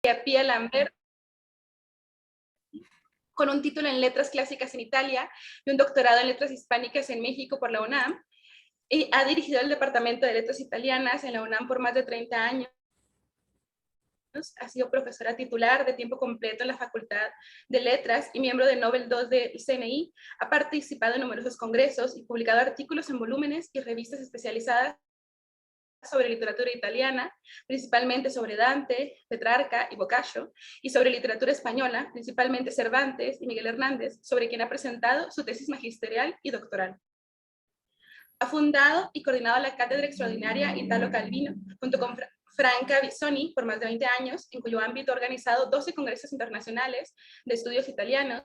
Pia Lambert, con un título en Letras Clásicas en Italia y un doctorado en Letras Hispánicas en México por la UNAM. Y ha dirigido el Departamento de Letras Italianas en la UNAM por más de 30 años. Ha sido profesora titular de tiempo completo en la Facultad de Letras y miembro de Nobel II del CNI. Ha participado en numerosos congresos y publicado artículos en volúmenes y revistas especializadas sobre literatura italiana, principalmente sobre Dante, Petrarca y Boccaccio, y sobre literatura española, principalmente Cervantes y Miguel Hernández, sobre quien ha presentado su tesis magisterial y doctoral. Ha fundado y coordinado la Cátedra Extraordinaria Italo Calvino, junto con Franca Bisoni, por más de 20 años, en cuyo ámbito ha organizado 12 congresos internacionales de estudios italianos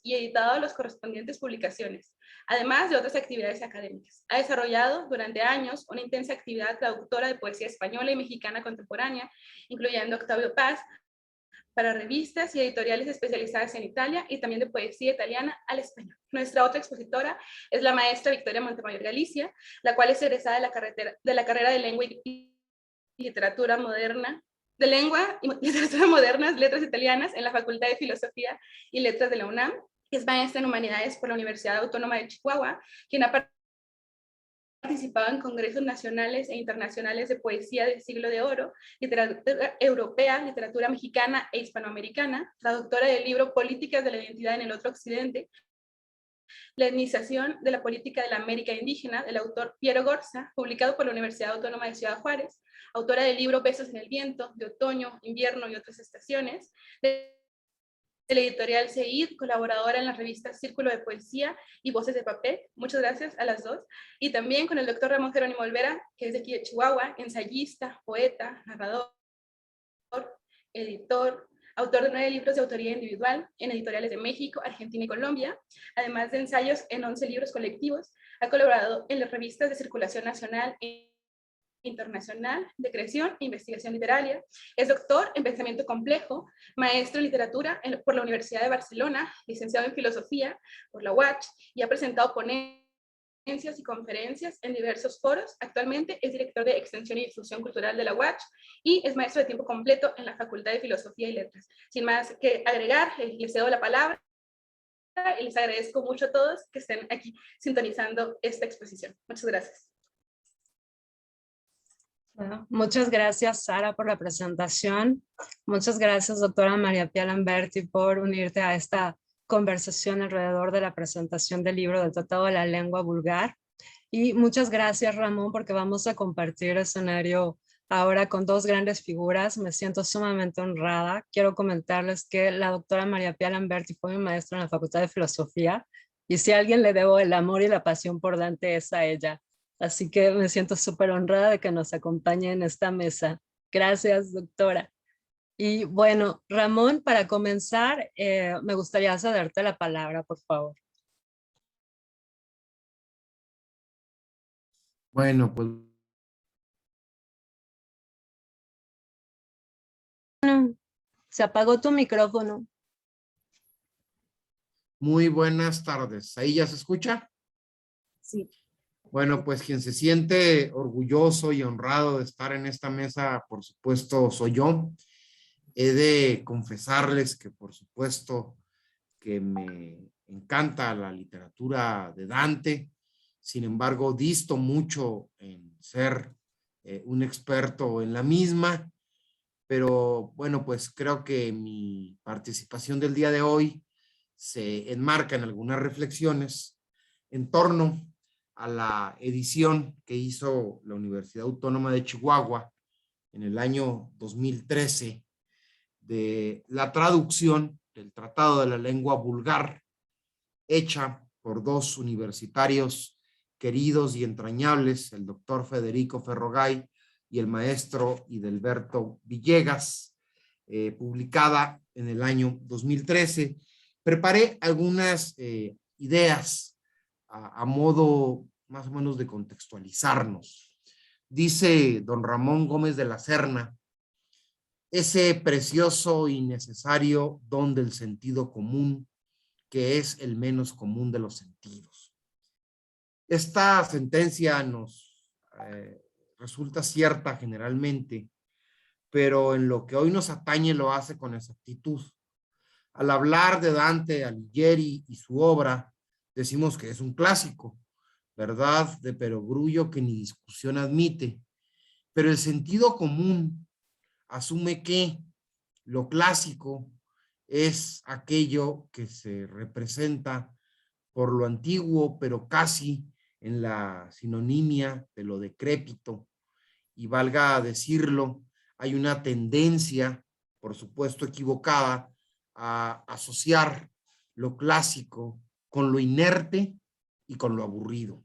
y editado las correspondientes publicaciones, además de otras actividades académicas. Ha desarrollado durante años una intensa actividad traductora de poesía española y mexicana contemporánea, incluyendo Octavio Paz, para revistas y editoriales especializadas en Italia y también de poesía italiana al español. Nuestra otra expositora es la maestra Victoria Montemayor Galicia, la cual es egresada de la carrera de Lengua y Literatura Moderna, de Lengua y Literatura Modernas, Letras Italianas, en la Facultad de Filosofía y Letras de la UNAM. Es maestra en Humanidades por la Universidad Autónoma de Chihuahua, quien ha participado en congresos nacionales e internacionales de poesía del siglo de oro, literatura europea, literatura mexicana e hispanoamericana, traductora del libro Políticas de la Identidad en el Otro Occidente, la etnización de la política de la América indígena, del autor Piero Gorza, publicado por la Universidad Autónoma de Ciudad Juárez, autora del libro Besos en el Viento, de Otoño, Invierno y otras estaciones, de la editorial Seid, colaboradora en las revistas Círculo de Poesía y Voces de Papel. Muchas gracias a las dos. Y también con el doctor Ramón Jerónimo Olvera, que es de aquí de Chihuahua, ensayista, poeta, narrador, editor, autor de 9 libros de autoría individual en editoriales de México, Argentina y Colombia, además de ensayos en 11 libros colectivos. Ha colaborado en las revistas de circulación nacional e internacional de creación e investigación literaria. Es doctor en pensamiento complejo, maestro en literatura por la Universidad de Barcelona, licenciado en filosofía por la UACH y ha presentado ponencias y conferencias en diversos foros. Actualmente es director de Extensión y Difusión Cultural de la UACH y es maestro de tiempo completo en la Facultad de Filosofía y Letras. Sin más que agregar, les cedo la palabra y les agradezco mucho a todos que estén aquí sintonizando esta exposición. Muchas gracias. Bueno, muchas gracias, Sara, por la presentación. Muchas gracias, doctora María Pia Lamberti, por unirte a esta conversación alrededor de la presentación del libro del Tratado de la Lengua Vulgar. Y muchas gracias, Ramón, porque vamos a compartir escenario ahora con 2 grandes figuras. Me siento sumamente honrada. Quiero comentarles que la doctora María Pia Lamberti fue mi maestra en la Facultad de Filosofía y si a alguien le debo el amor y la pasión por Dante es a ella. Así que me siento súper honrada de que nos acompañe en esta mesa. Gracias, doctora. Y bueno, Ramón, para comenzar, me gustaría cederte la palabra, por favor. Bueno, pues Se apagó tu micrófono. muy buenas tardes. ¿Ahí ya se escucha? Sí. Bueno, pues quien se siente orgulloso y honrado de estar en esta mesa, por supuesto, soy yo. He de confesarles que, por supuesto, que me encanta la literatura de Dante. Sin embargo, disto mucho en ser un experto en la misma. Pero bueno, pues creo que mi participación del día de hoy se enmarca en algunas reflexiones en torno a la edición que hizo la Universidad Autónoma de Chihuahua en el año 2013 de la traducción del Tratado de la Lengua Vulgar, hecha por 2 universitarios queridos y entrañables, el doctor Federico Ferrogay y el maestro Hidelberto Villegas, publicada en el año 2013. Preparé algunas ideas a modo más o menos de contextualizarnos. Dice don Ramón Gómez de la Serna, ese precioso y necesario don del sentido común, que es el menos común de los sentidos. Esta sentencia nos resulta cierta generalmente pero en lo que hoy nos atañe lo hace con exactitud. Al hablar de Dante Alighieri y su obra, decimos que es un clásico, verdad de perogrullo que ni discusión admite, pero el sentido común asume que lo clásico es aquello que se representa por lo antiguo, pero casi en la sinonimia de lo decrépito. Y valga decirlo, hay una tendencia, por supuesto equivocada, a asociar lo clásico con lo inerte y con lo aburrido.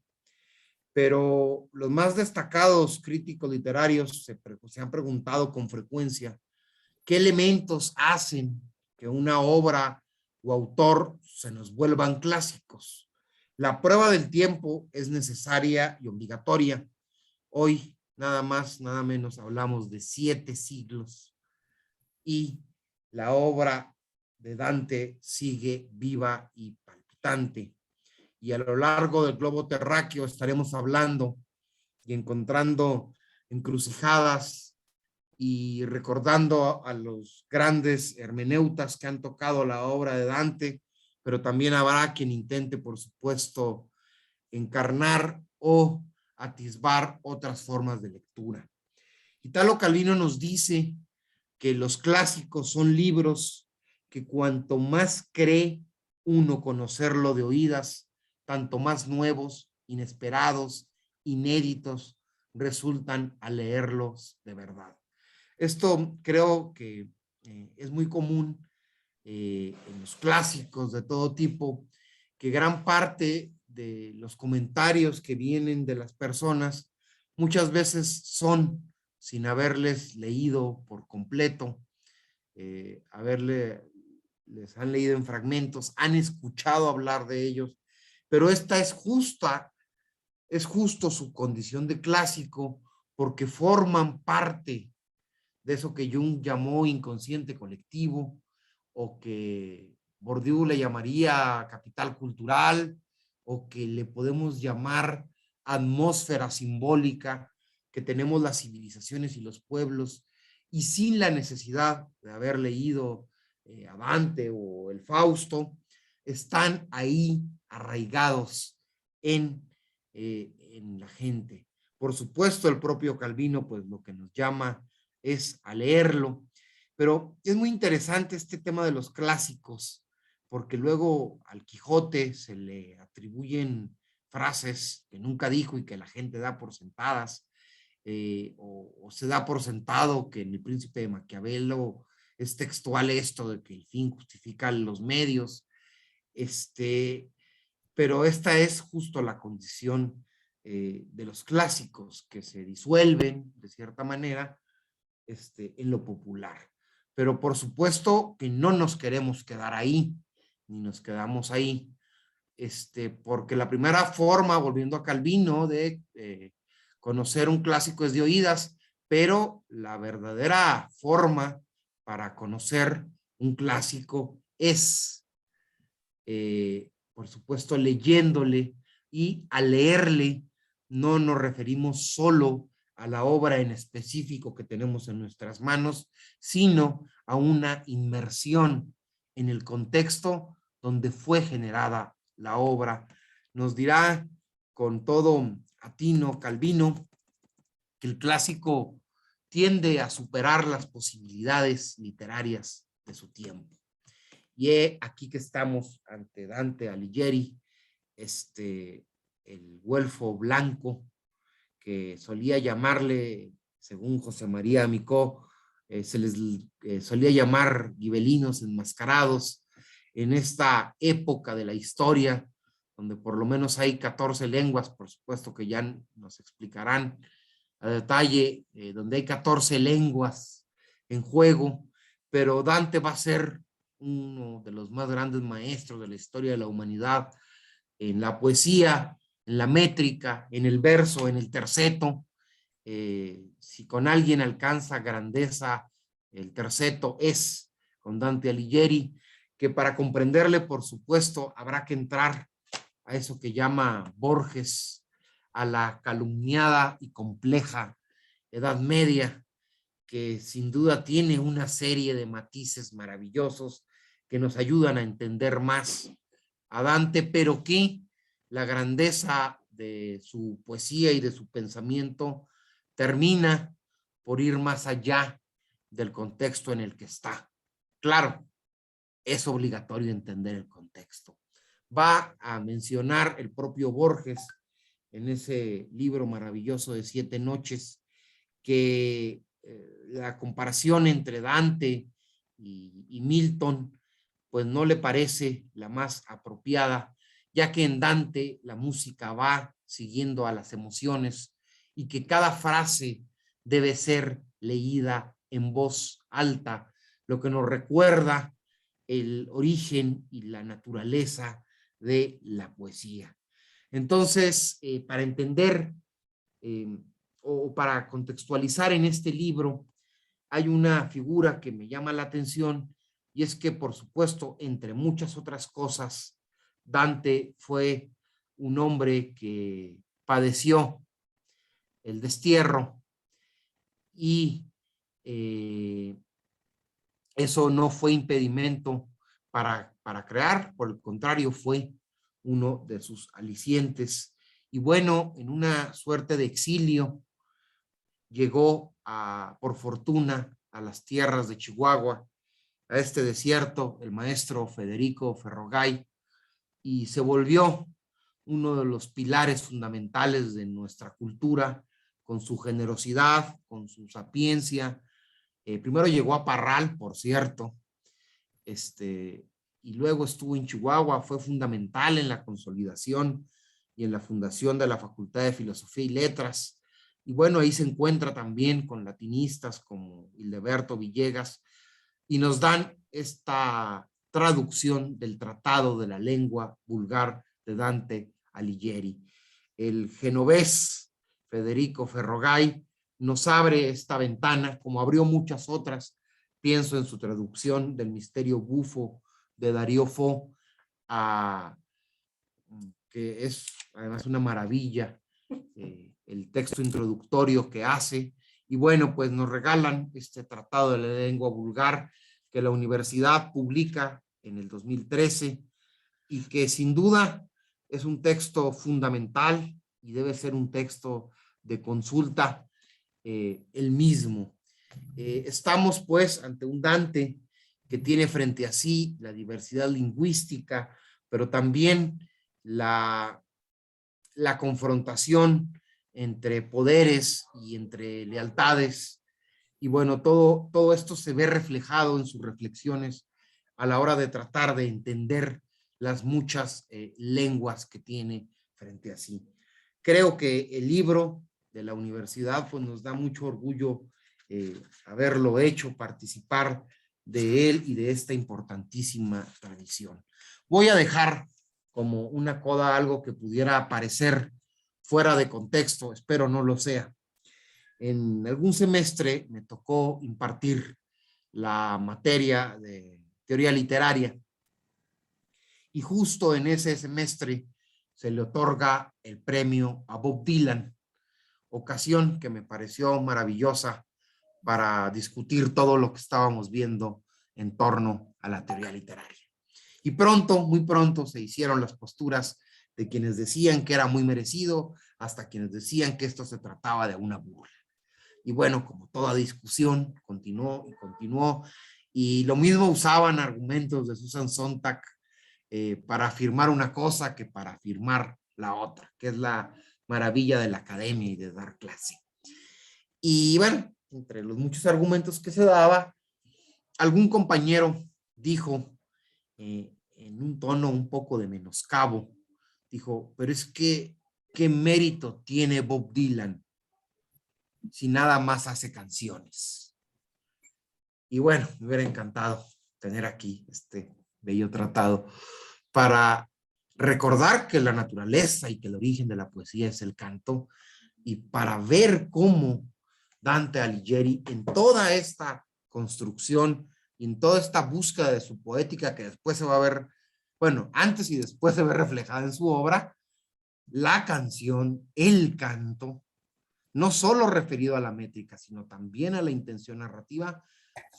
Pero los más destacados críticos literarios se han preguntado con frecuencia qué elementos hacen que una obra o autor se nos vuelvan clásicos. La prueba del tiempo es necesaria y obligatoria. Hoy nada más, nada menos hablamos de 7 siglos y la obra de Dante sigue viva y palpitante. Y a lo largo del globo terráqueo estaremos hablando y encontrando encrucijadas y recordando a los grandes hermeneutas que han tocado la obra de Dante, pero también habrá quien intente, por supuesto, encarnar o atisbar otras formas de lectura. Italo Calvino nos dice que los clásicos son libros que cuanto más cree uno conocerlo de oídas, tanto más nuevos, inesperados, inéditos resultan al leerlos de verdad. Esto creo que es muy común en los clásicos de todo tipo, que gran parte de los comentarios que vienen de las personas muchas veces son sin haberles leído por completo, les han leído en fragmentos, han escuchado hablar de ellos, pero esta es justo su condición de clásico porque forman parte de eso que Jung llamó inconsciente colectivo o que Bourdieu le llamaría capital cultural o que le podemos llamar atmósfera simbólica que tenemos las civilizaciones y los pueblos y sin la necesidad de haber leído a Dante o el Fausto, están ahí arraigados en la gente. Por supuesto, el propio Calvino, pues lo que nos llama es a leerlo, pero es muy interesante este tema de los clásicos, porque luego al Quijote se le atribuyen frases que nunca dijo y que la gente da por sentadas, o se da por sentado que en El Príncipe de Maquiavelo es textual esto de que el fin justifica los medios, pero esta es justo la condición de los clásicos que se disuelven de cierta manera en lo popular. Pero por supuesto que no nos queremos quedar ahí, ni nos quedamos ahí, porque la primera forma, volviendo a Calvino, de conocer un clásico es de oídas, pero la verdadera forma para conocer un clásico es, por supuesto, leyéndole, y al leerle no nos referimos solo a la obra en específico que tenemos en nuestras manos, sino a una inmersión en el contexto donde fue generada la obra. Nos dirá con todo atino Calvino que el clásico tiende a superar las posibilidades literarias de su tiempo. Y aquí que estamos ante Dante Alighieri, el güelfo blanco, que solía llamarle, según José María Micó, se les solía llamar gibelinos enmascarados en esta época de la historia, donde por lo menos hay 14 lenguas, por supuesto que ya nos explicarán a detalle, donde hay 14 lenguas en juego, pero Dante va a ser uno de los más grandes maestros de la historia de la humanidad en la poesía, en la métrica, en el verso, en el terceto. Si con alguien alcanza grandeza el terceto es con Dante Alighieri, que para comprenderle, por supuesto, habrá que entrar a eso que llama Borges, a la calumniada y compleja Edad Media, que sin duda tiene una serie de matices maravillosos que nos ayudan a entender más a Dante, pero que la grandeza de su poesía y de su pensamiento termina por ir más allá del contexto en el que está. Claro, es obligatorio entender el contexto. Va a mencionar el propio Borges en ese libro maravilloso de 7 noches, que la comparación entre Dante y Milton, pues no le parece la más apropiada, ya que en Dante la música va siguiendo a las emociones y que cada frase debe ser leída en voz alta, lo que nos recuerda el origen y la naturaleza de la poesía. Entonces, para entender o para contextualizar en este libro, hay una figura que me llama la atención, y es que, por supuesto, entre muchas otras cosas, Dante fue un hombre que padeció el destierro, y eso no fue impedimento para crear, por el contrario, fue uno de sus alicientes. Y bueno, en una suerte de exilio, llegó por fortuna a las tierras de Chihuahua, a este desierto, el maestro Federico Ferrogay, y se volvió uno de los pilares fundamentales de nuestra cultura, con su generosidad, con su sapiencia. Primero llegó a Parral, por cierto, y luego estuvo en Chihuahua, fue fundamental en la consolidación y en la fundación de la Facultad de Filosofía y Letras. Y bueno, ahí se encuentra también con latinistas como Hildeberto Villegas, y nos dan esta traducción del Tratado de la Lengua Vulgar de Dante Alighieri. El genovés Federico Ferrogay nos abre esta ventana, como abrió muchas otras. Pienso en su traducción del Misterio Bufo de Darío Fo, que es además una maravilla, el texto introductorio que hace. Y bueno, pues nos regalan este Tratado de la Lengua Vulgar que la universidad publica en el 2013, y que sin duda es un texto fundamental y debe ser un texto de consulta el mismo. Estamos pues ante un Dante que tiene frente a sí la diversidad lingüística, pero también la confrontación entre poderes y entre lealtades. Y bueno, todo esto se ve reflejado en sus reflexiones a la hora de tratar de entender las muchas lenguas que tiene frente a sí. Creo que el libro de la universidad pues nos da mucho orgullo haberlo hecho, participar de él y de esta importantísima tradición. Voy a dejar como una coda algo que pudiera parecer fuera de contexto, espero no lo sea. En algún semestre me tocó impartir la materia de teoría literaria, y justo en ese semestre se le otorga el premio a Bob Dylan, ocasión que me pareció maravillosa para discutir todo lo que estábamos viendo en torno a la teoría literaria. Y pronto, muy pronto, se hicieron las posturas de quienes decían que era muy merecido, hasta quienes decían que esto se trataba de una burla. Y bueno, como toda discusión, continuó y continuó, y lo mismo usaban argumentos de Susan Sontag para afirmar una cosa que para afirmar la otra, que es la maravilla de la academia y de dar clase. Y bueno, entre los muchos argumentos que se daba, algún compañero dijo, en un tono un poco de menoscabo, dijo, pero es que, ¿qué mérito tiene Bob Dylan si nada más hace canciones? Y bueno, me hubiera encantado tener aquí este bello tratado para recordar que la naturaleza y que el origen de la poesía es el canto, y para ver cómo Dante Alighieri, en toda esta construcción y en toda esta búsqueda de su poética, que después se va a ver, bueno, antes y después se ve reflejada en su obra, la canción, el canto, no solo referido a la métrica, sino también a la intención narrativa,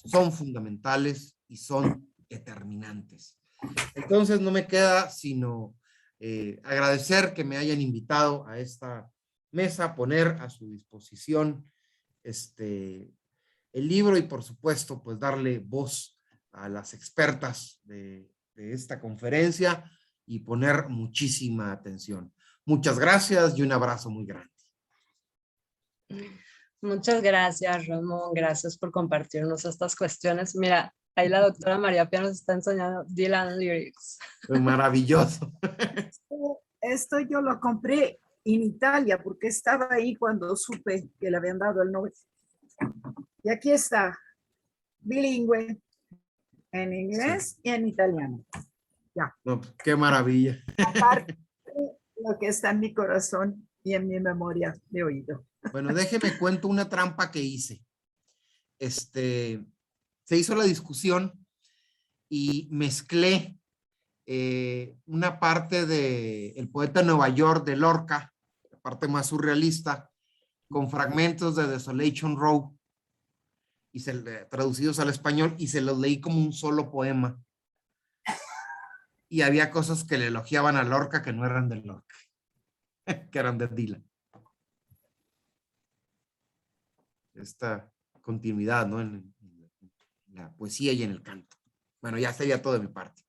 son fundamentales y son determinantes. Entonces no me queda sino agradecer que me hayan invitado a esta mesa, poner a su disposición el libro y por supuesto pues darle voz a las expertas de esta conferencia y poner muchísima atención. Muchas gracias y un abrazo muy grande. Muchas gracias, Ramón. Gracias por compartirnos estas cuestiones. Mira, ahí la doctora María Pía nos está enseñando Dylan Lyrics. Maravilloso. Esto yo lo compré en Italia porque estaba ahí cuando supe que le habían dado el Nobel. Y aquí está, bilingüe, en inglés y en italiano. Ya. No, qué maravilla. Aparte lo que está en mi corazón y en mi memoria de oído. Bueno, déjeme cuento una trampa que hice. Se hizo la discusión y mezclé una parte de El poeta de Nueva York de Lorca, la parte más surrealista, con fragmentos de Desolation Row y traducidos al español, y se los leí como un solo poema. Y había cosas que le elogiaban a Lorca que no eran de Lorca, que eran de Dylan. Esta continuidad, ¿no? En la poesía y en el canto. Bueno, ya sería todo de mi parte.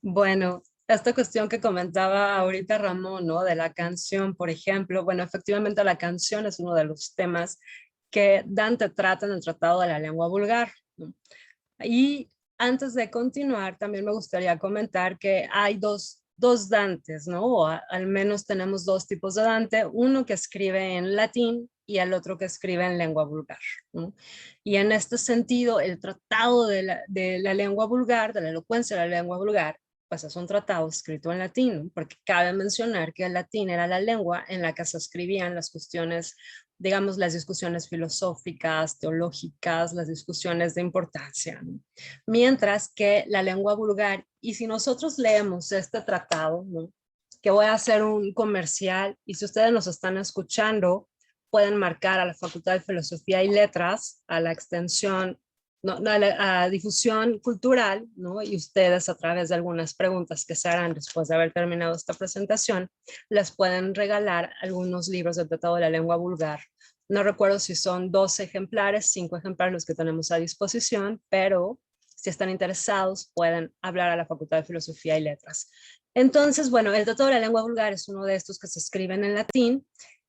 Bueno, esta cuestión que comentaba ahorita Ramón, ¿no? De la canción, por ejemplo. Bueno, efectivamente la canción es uno de los temas que Dante trata en el Tratado de la Lengua Vulgar, ¿no? Y antes de continuar, también me gustaría comentar que hay dos Dantes, ¿no? O al menos tenemos dos tipos de Dante, uno que escribe en latín y el otro que escribe en lengua vulgar, ¿no? Y en este sentido, el tratado de la lengua vulgar, de la elocuencia de la lengua vulgar, pues es un tratado escrito en latín, ¿no? Porque cabe mencionar que el latín era la lengua en la que se escribían las cuestiones, digamos, las discusiones filosóficas, teológicas, las discusiones de importancia, ¿no? Mientras que la lengua vulgar, y si nosotros leemos este tratado, ¿no? Que voy a hacer un comercial, y si ustedes nos están escuchando, pueden marcar a la Facultad de Filosofía y Letras, a la extensión, no, a la difusión cultural, ¿no? Y ustedes a través de algunas preguntas que se harán después de haber terminado esta presentación, les pueden regalar algunos libros del Tratado de la Lengua Vulgar. No recuerdo si son 12 ejemplares, 5 ejemplares los que tenemos a disposición, pero si están interesados pueden hablar a la Facultad de Filosofía y Letras. Entonces, bueno, el Tratado de la Lengua Vulgar es uno de estos que se escriben en latín.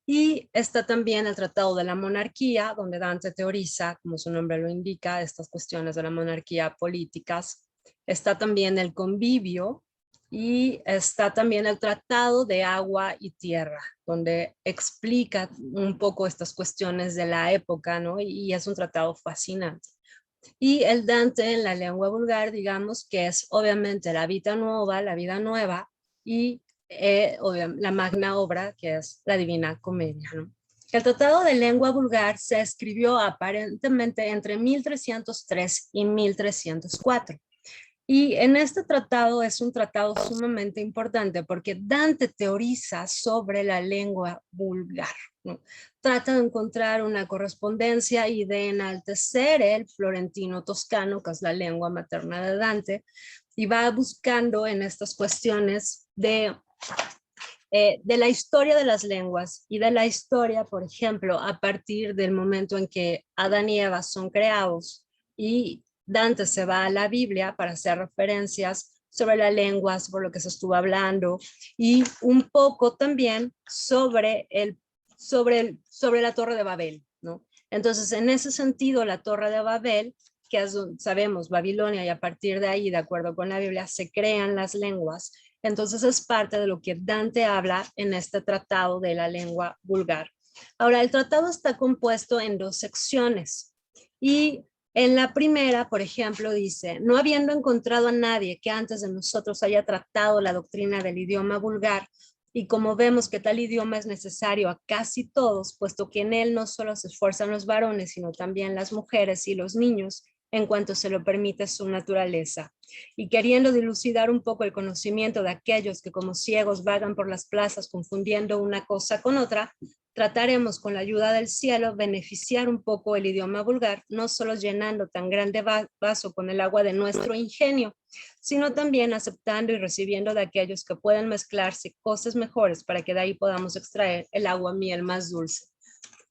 Y está también el Tratado de la Monarquía, donde Dante teoriza, como su nombre lo indica, estas cuestiones de la monarquía políticas. Está también el Convivio y está también el Tratado de Agua y Tierra, donde explica un poco estas cuestiones de la época, ¿no? Y es un tratado fascinante. Y el Dante en la lengua vulgar, digamos que es obviamente la Vita Nuova, la vida nueva, y la magna obra que es la Divina Comedia, ¿no? El Tratado de Lengua Vulgar se escribió aparentemente entre 1303 y 1304. Y en este tratado es un tratado sumamente importante porque Dante teoriza sobre la lengua vulgar, ¿no? Trata de encontrar una correspondencia y de enaltecer el florentino toscano, que es la lengua materna de Dante, y va buscando en estas cuestiones de la historia de las lenguas y de la historia, por ejemplo, a partir del momento en que Adán y Eva son creados y Dante se va a la Biblia para hacer referencias sobre la lengua, sobre lo que se estuvo hablando y un poco también sobre la Torre de Babel, ¿no? Entonces, en ese sentido, la Torre de Babel, que es, sabemos, Babilonia, y a partir de ahí, de acuerdo con la Biblia, se crean las lenguas. Entonces es parte de lo que Dante habla en este tratado de la lengua vulgar. Ahora, el tratado está compuesto en 2 secciones y en la primera, por ejemplo, dice, no habiendo encontrado a nadie que antes de nosotros haya tratado la doctrina del idioma vulgar, y como vemos que tal idioma es necesario a casi todos, puesto que en él no solo se esfuerzan los varones, sino también las mujeres y los niños, en cuanto se lo permite su naturaleza. Y queriendo dilucidar un poco el conocimiento de aquellos que como ciegos vagan por las plazas confundiendo una cosa con otra, trataremos con la ayuda del cielo beneficiar un poco el idioma vulgar, no solo llenando tan grande vaso con el agua de nuestro ingenio, sino también aceptando y recibiendo de aquellos que pueden mezclarse cosas mejores para que de ahí podamos extraer el agua miel más dulce.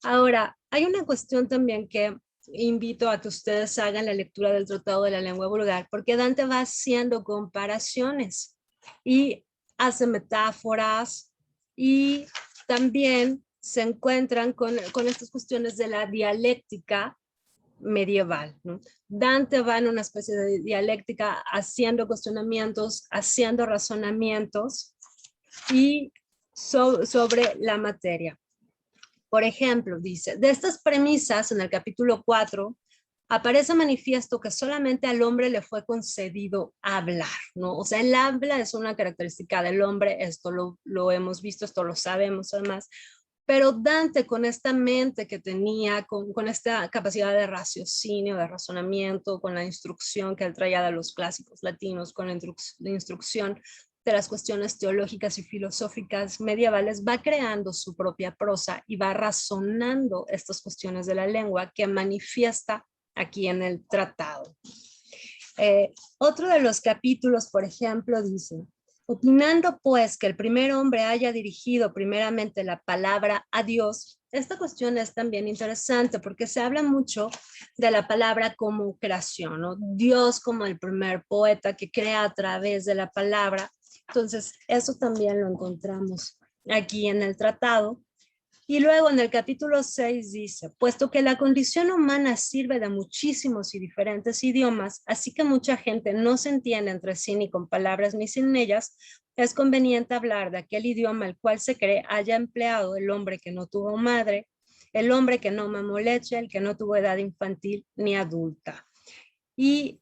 Ahora, hay una cuestión también que invito a que ustedes hagan la lectura del Tratado de la Lengua Vulgar, porque Dante va haciendo comparaciones y hace metáforas y también se encuentran con estas cuestiones de la dialéctica medieval, ¿no? Dante va en una especie de dialéctica haciendo cuestionamientos, haciendo razonamientos y sobre la materia. Por ejemplo, dice, de estas premisas en el capítulo 4, aparece manifiesto que solamente al hombre le fue concedido hablar, ¿no? O sea, el habla es una característica del hombre, esto lo hemos visto, esto lo sabemos además, pero Dante con esta mente que tenía, con esta capacidad de raciocinio, de razonamiento, con la instrucción que él traía de los clásicos latinos, con la instrucción de las cuestiones teológicas y filosóficas medievales, va creando su propia prosa y va razonando estas cuestiones de la lengua que manifiesta aquí en el tratado. Otro de los capítulos, por ejemplo, dice, opinando pues que el primer hombre haya dirigido primeramente la palabra a Dios, esta cuestión es también interesante porque se habla mucho de la palabra como creación, ¿no? Dios como el primer poeta que crea a través de la palabra. Entonces, eso también lo encontramos aquí en el tratado. Y luego en el capítulo 6 dice, puesto que la condición humana sirve de muchísimos y diferentes idiomas, así que mucha gente no se entiende entre sí ni con palabras ni sin ellas, es conveniente hablar de aquel idioma el cual se cree haya empleado el hombre que no tuvo madre, el hombre que no mamó leche, el que no tuvo edad infantil ni adulta. Y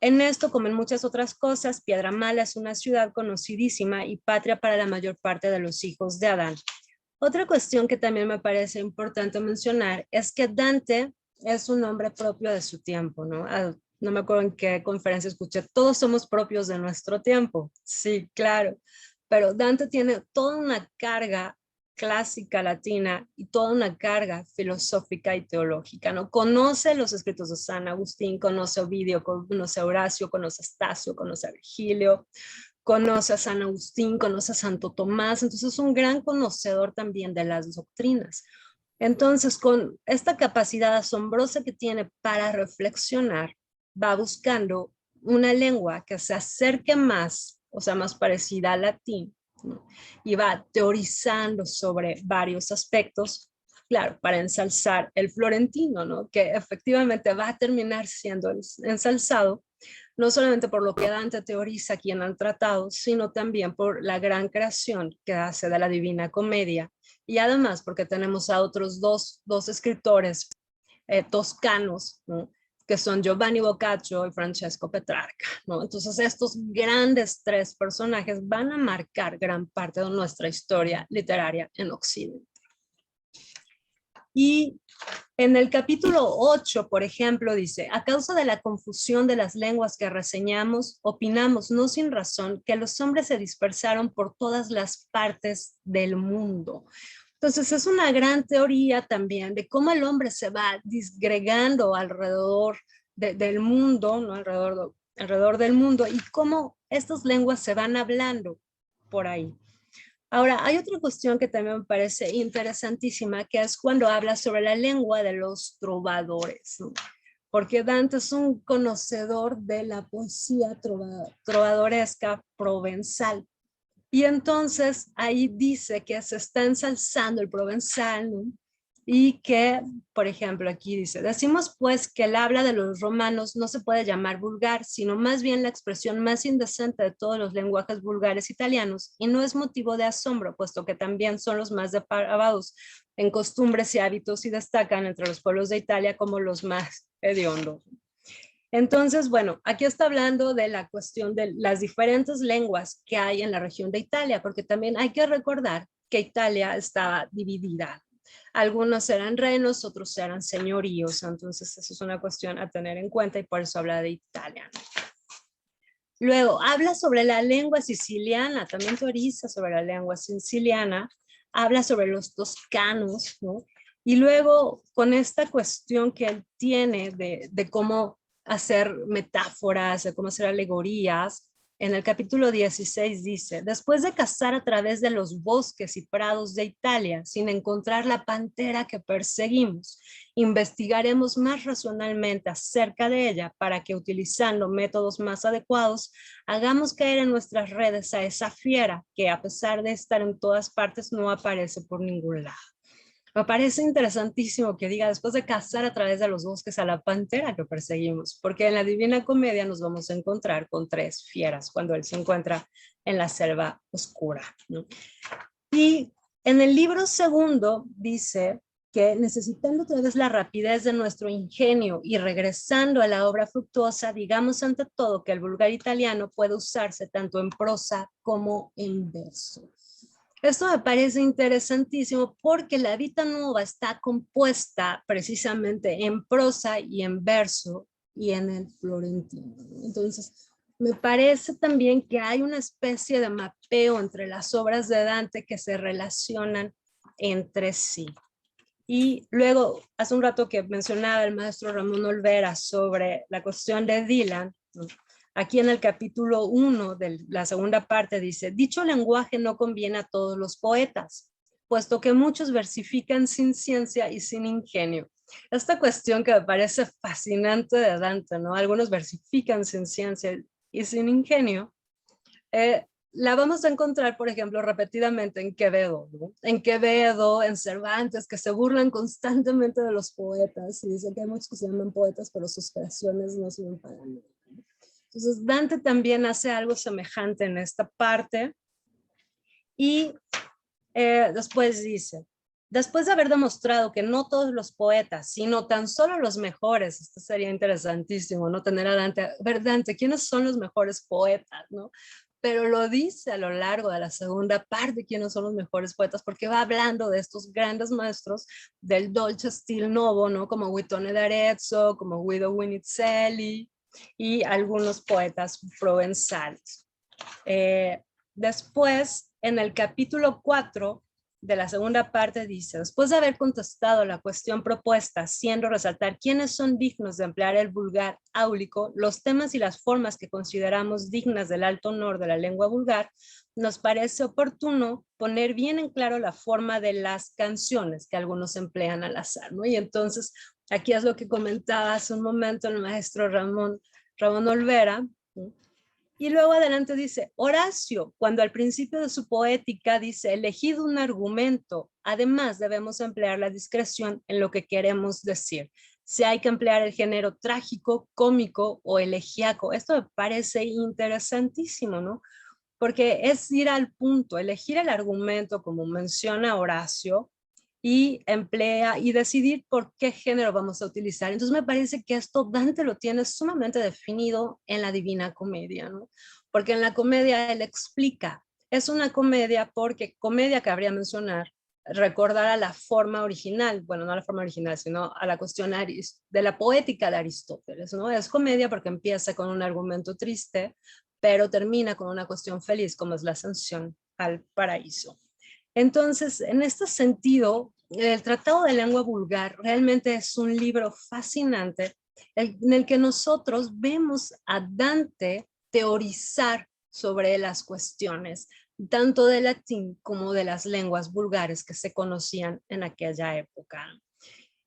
en esto, como en muchas otras cosas, Piedramala es una ciudad conocidísima y patria para la mayor parte de los hijos de Adán. Otra cuestión que también me parece importante mencionar es que Dante es un hombre propio de su tiempo, ¿no? No me acuerdo en qué conferencia escuché, todos somos propios de nuestro tiempo. Sí, claro, pero Dante tiene toda una carga clásica latina y toda una carga filosófica y teológica, ¿no? Conoce los escritos de San Agustín, conoce a Ovidio, conoce a Horacio, conoce a Estacio, conoce a Virgilio, conoce a San Agustín, conoce a Santo Tomás, entonces es un gran conocedor también de las doctrinas. Entonces, con esta capacidad asombrosa que tiene para reflexionar, va buscando una lengua que se acerque más, o sea, más parecida al latín, ¿no? Y va teorizando sobre varios aspectos, claro, para ensalzar el florentino, ¿no? Que efectivamente va a terminar siendo ensalzado no solamente por lo que Dante teoriza aquí en el tratado, sino también por la gran creación que hace de la Divina Comedia, y además porque tenemos a otros dos escritores toscanos, ¿no? Que son Giovanni Boccaccio y Francesco Petrarca, ¿no? Entonces estos grandes tres personajes van a marcar gran parte de nuestra historia literaria en Occidente. Y en el capítulo 8, por ejemplo, dice, a causa de la confusión de las lenguas que reseñamos, opinamos, no sin razón, que los hombres se dispersaron por todas las partes del mundo. Entonces es una gran teoría también de cómo el hombre se va disgregando alrededor del mundo, ¿no? alrededor del mundo, y cómo estas lenguas se van hablando por ahí. Ahora, hay otra cuestión que también me parece interesantísima, que es cuando habla sobre la lengua de los trovadores, ¿no? Porque Dante es un conocedor de la poesía trovadoresca provenzal. Y entonces ahí dice que se está ensalzando el provenzal, ¿no? Y que, por ejemplo, aquí dice, decimos pues que el habla de los romanos no se puede llamar vulgar, sino más bien la expresión más indecente de todos los lenguajes vulgares italianos, y no es motivo de asombro, puesto que también son los más depravados en costumbres y hábitos y destacan entre los pueblos de Italia como los más hediondos. Entonces, bueno, aquí está hablando de la cuestión de las diferentes lenguas que hay en la región de Italia, porque también hay que recordar que Italia estaba dividida. Algunos eran reinos, otros eran señoríos, entonces eso es una cuestión a tener en cuenta y por eso habla de Italia. Luego, habla sobre la lengua siciliana, también teoriza sobre la lengua siciliana, habla sobre los toscanos, ¿no? Y luego, con esta cuestión que él tiene de cómo hacer metáforas, de cómo hacer alegorías, en el capítulo 16 dice, después de cazar a través de los bosques y prados de Italia, sin encontrar la pantera que perseguimos, investigaremos más racionalmente acerca de ella para que, utilizando métodos más adecuados, hagamos caer en nuestras redes a esa fiera que, a pesar de estar en todas partes, no aparece por ningún lado. Me parece interesantísimo que diga, después de cazar a través de los bosques a la pantera que perseguimos, porque en la Divina Comedia nos vamos a encontrar con 3 fieras cuando él se encuentra en la selva oscura, ¿no? Y en el libro segundo dice que, necesitando otra vez la rapidez de nuestro ingenio y regresando a la obra fructuosa, digamos ante todo que el vulgar italiano puede usarse tanto en prosa como en verso. Esto me parece interesantísimo porque la Vita Nuova está compuesta precisamente en prosa y en verso y en el florentino. Entonces, me parece también que hay una especie de mapeo entre las obras de Dante que se relacionan entre sí. Y luego, hace un rato que mencionaba el maestro Ramón Olvera sobre la cuestión de Dylan, ¿no? Aquí en el capítulo 1 de la segunda parte dice, dicho lenguaje no conviene a todos los poetas, puesto que muchos versifican sin ciencia y sin ingenio. Esta cuestión que me parece fascinante de Dante, ¿no? Algunos versifican sin ciencia y sin ingenio, la vamos a encontrar, por ejemplo, repetidamente en Quevedo, ¿no? En Quevedo, en Cervantes, que se burlan constantemente de los poetas y dicen que hay muchos que se llaman poetas, pero sus creaciones no sirven para nada. Entonces, Dante también hace algo semejante en esta parte. Y después dice, después de haber demostrado que no todos los poetas, sino tan solo los mejores, esto sería interesantísimo, ¿no? Tener a Dante, ver Dante, ¿quiénes son los mejores poetas, no? Pero lo dice a lo largo de la segunda parte, quiénes son los mejores poetas, porque va hablando de estos grandes maestros del dolce stil novo, ¿no? Como Guittone d'Arezzo, como Guido Winizzelli, y algunos poetas provenzales. Después, en el capítulo 4 de la segunda parte dice, después de haber contestado la cuestión propuesta, haciendo resaltar quiénes son dignos de emplear el vulgar áulico, los temas y las formas que consideramos dignas del alto honor de la lengua vulgar, nos parece oportuno poner bien en claro la forma de las canciones que algunos emplean al azar, ¿no? Y entonces, aquí es lo que comentaba hace un momento el maestro Ramón Olvera, ¿no? Y luego adelante dice, Horacio, cuando al principio de su poética dice, elegido un argumento, además debemos emplear la discreción en lo que queremos decir. Si hay que emplear el género trágico, cómico o elegíaco. Esto me parece interesantísimo, ¿no? Porque es ir al punto, elegir el argumento, como menciona Horacio, y emplea y decidir por qué género vamos a utilizar. Entonces me parece que esto Dante lo tiene sumamente definido en la Divina Comedia, ¿no? Porque en la comedia él explica, es una comedia porque comedia cabría mencionar, recordar a la forma original, bueno, no a la forma original, sino a la cuestión de la poética de Aristóteles, ¿no? Es comedia porque empieza con un argumento triste, pero termina con una cuestión feliz, como es la ascensión al paraíso. Entonces, en este sentido, el Tratado de Lengua Vulgar realmente es un libro fascinante en el que nosotros vemos a Dante teorizar sobre las cuestiones, tanto del latín como de las lenguas vulgares que se conocían en aquella época.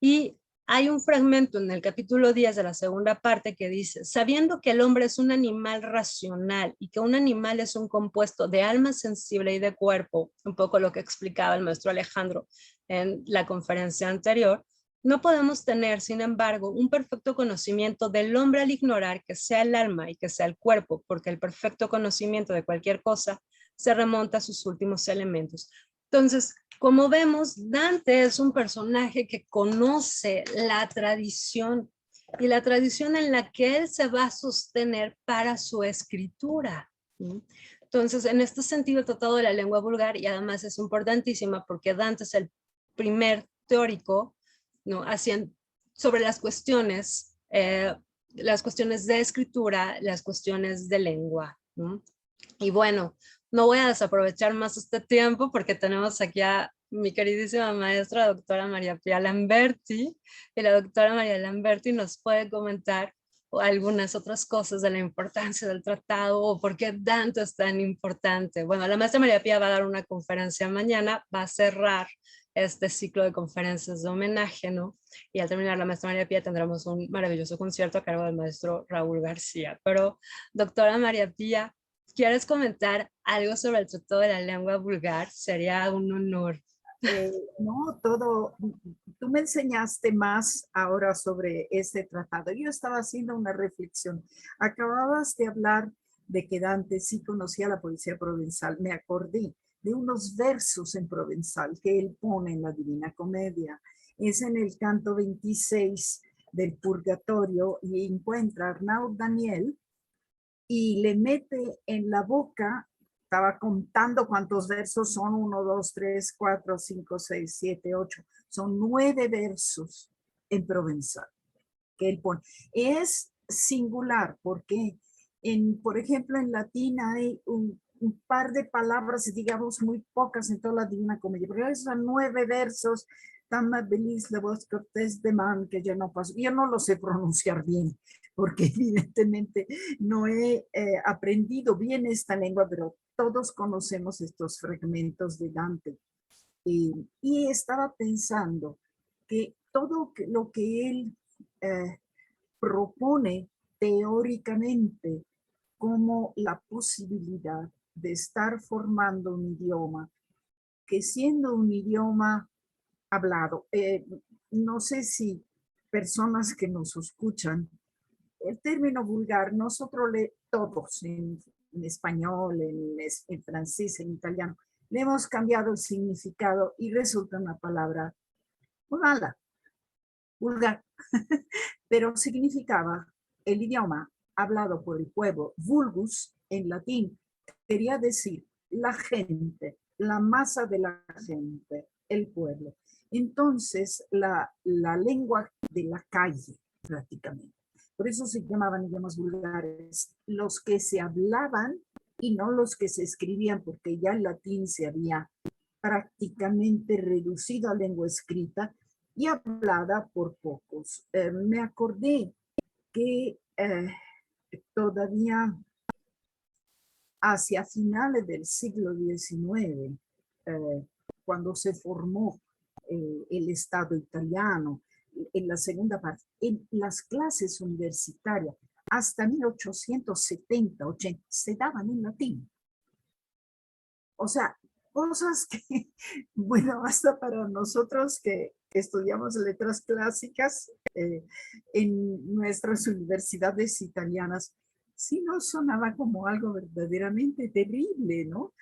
Y hay un fragmento en el capítulo 10 de la segunda parte que dice, sabiendo que el hombre es un animal racional y que un animal es un compuesto de alma sensible y de cuerpo, un poco lo que explicaba el maestro Alejandro en la conferencia anterior, no podemos tener, sin embargo, un perfecto conocimiento del hombre al ignorar que sea el alma y que sea el cuerpo, porque el perfecto conocimiento de cualquier cosa se remonta a sus últimos elementos. Entonces, como vemos, Dante es un personaje que conoce la tradición y la tradición en la que él se va a sostener para su escritura. Entonces, en este sentido, el Tratado de la Lengua Vulgar, y además es importantísima porque Dante es el primer teórico, ¿no? Sobre las cuestiones de escritura, las cuestiones de lengua, ¿no? Y bueno, no voy a desaprovechar más este tiempo porque tenemos aquí a mi queridísima maestra, doctora María Pía Lamberti, y la doctora María Lamberti nos puede comentar algunas otras cosas de la importancia del tratado o por qué tanto es tan importante. Bueno, la maestra María Pía va a dar una conferencia mañana, va a cerrar este ciclo de conferencias de homenaje, ¿no? Y al terminar la maestra María Pía tendremos un maravilloso concierto a cargo del maestro Raúl García. Pero, doctora María Pía, ¿quieres comentar algo sobre el Tratado de la Lengua Vulgar? Sería un honor. No, tú me enseñaste más ahora sobre este tratado. Yo estaba haciendo una reflexión. Acababas de hablar de que Dante sí conocía la poesía provenzal. Me acordé de unos versos en provenzal que él pone en la Divina Comedia. Es en el canto 26 del Purgatorio y encuentra a Arnaud Daniel y le mete en la boca. Estaba contando cuántos versos son, 1, 2, 3, 4, 5, 6, 7, 8. Son 9 versos en provenzal que él pone. Es singular porque, por ejemplo, en latín hay un par de palabras, digamos muy pocas en toda la Divina Comedia, pero son 9 versos, tan feliz la voz cortés de man que yo no paso. Yo no lo sé pronunciar bien, porque evidentemente no he aprendido bien esta lengua, pero todos conocemos estos fragmentos de Dante. Y estaba pensando que todo lo que él propone teóricamente como la posibilidad de estar formando un idioma que siendo un idioma hablado, no sé si personas que nos escuchan, el término vulgar, nosotros todos en español, en francés, en italiano, le hemos cambiado el significado y resulta una palabra muy mala, vulgar, pero significaba el idioma hablado por el pueblo, vulgus en latín, quería decir la gente, la masa de la gente, el pueblo. Entonces, la lengua de la calle, prácticamente. Por eso se llamaban idiomas vulgares, los que se hablaban y no los que se escribían, porque ya el latín se había prácticamente reducido a lengua escrita y hablada por pocos. Me acordé que todavía hacia finales del siglo XIX, cuando se formó el Estado italiano, en la segunda parte, en las clases universitarias, hasta 1870, 80, se daban en latín. O sea, cosas que, bueno, hasta para nosotros que estudiamos letras clásicas en nuestras universidades italianas, sí nos sonaba como algo verdaderamente terrible, ¿no?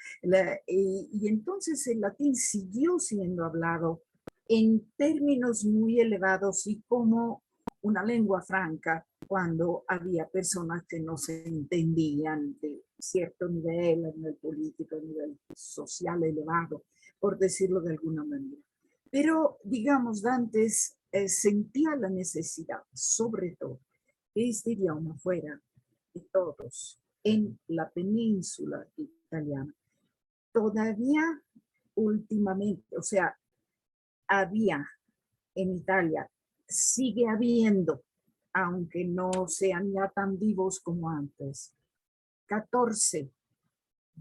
Y entonces el latín siguió siendo hablado en términos muy elevados y como una lengua franca cuando había personas que no se entendían de cierto nivel, a nivel político, a nivel social elevado, por decirlo de alguna manera. Pero, digamos, Dantes sentía la necesidad, sobre todo, que este idioma fuera de todos en la península italiana. Todavía últimamente, o sea, había en Italia, sigue habiendo, aunque no sean ya tan vivos como antes, 14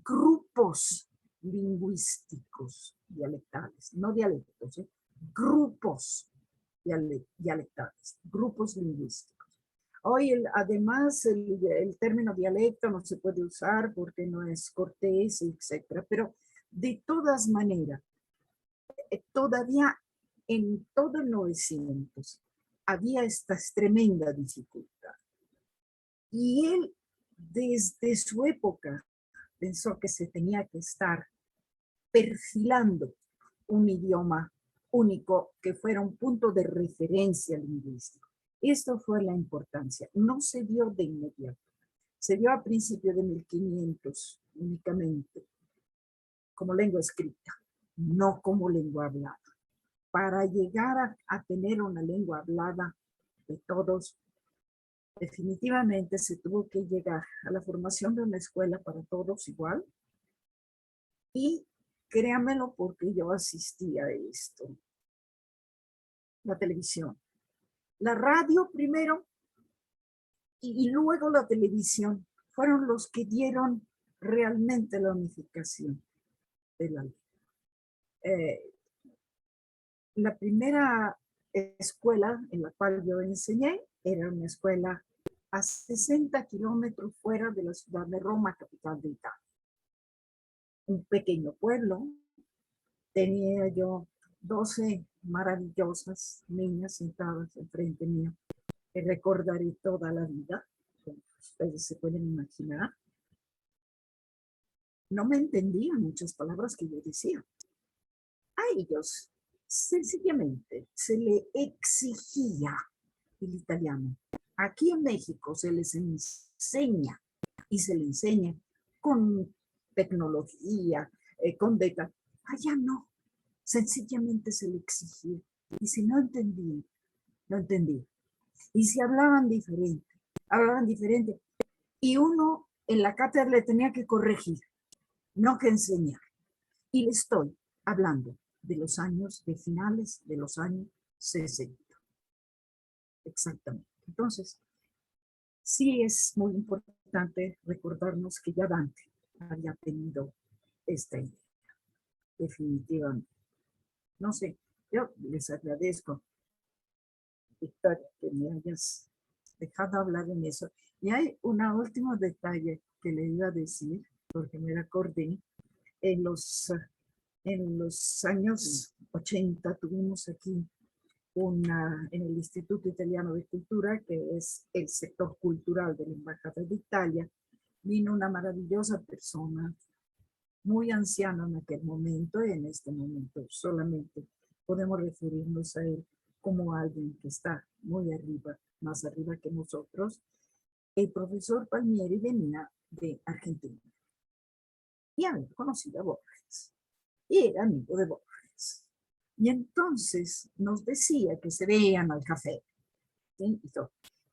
grupos lingüísticos dialectales, no dialectos, grupos dialectales, grupos lingüísticos. Hoy, además, el término dialecto no se puede usar porque no es cortés, etcétera, pero de todas maneras, todavía en todo el 900 había esta tremenda dificultad. Y él, desde su época, pensó que se tenía que estar perfilando un idioma único que fuera un punto de referencia lingüístico. Esto fue la importancia. No se dio de inmediato. Se dio a principios de 1500 únicamente como lengua escrita, no como lengua hablada. para llegar a tener una lengua hablada de todos, definitivamente se tuvo que llegar a la formación de una escuela para todos igual. Y créanmelo porque yo asistí a esto. La televisión. La radio primero y luego la televisión fueron los que dieron realmente la unificación de la lengua. La primera escuela en la cual yo enseñé era una escuela a 60 kilómetros fuera de la ciudad de Roma, capital de Italia. Un pequeño pueblo. Tenía yo 12 maravillosas niñas sentadas enfrente mío, que recordaré toda la vida, como ustedes se pueden imaginar. No me entendían muchas palabras que yo decía. A ellos sencillamente se le exigía el italiano. Aquí en México se les enseña y se le enseña con tecnología, con data. Allá no, sencillamente se le exigía. Y si no entendían, no entendían. Y si hablaban diferente. Y uno en la cátedra le tenía que corregir, no que enseñar. Y le estoy hablando de los años, de finales de los años 60. Exactamente. Entonces, sí es muy importante recordarnos que ya Dante había tenido esta idea, definitivamente. No sé, yo les agradezco, Victoria, que me hayas dejado hablar en eso. Y hay un último detalle que le iba a decir, porque me acordé. En los años 80 tuvimos aquí en el Instituto Italiano de Cultura, que es el sector cultural de la Embajada de Italia, vino una maravillosa persona, muy anciana en aquel momento, y en este momento solamente podemos referirnos a él como alguien que está muy arriba, más arriba que nosotros. El profesor Palmieri venía de Argentina y había conocido a Borges y era amigo de Borges. Y entonces nos decía que se veían al café, ¿sí?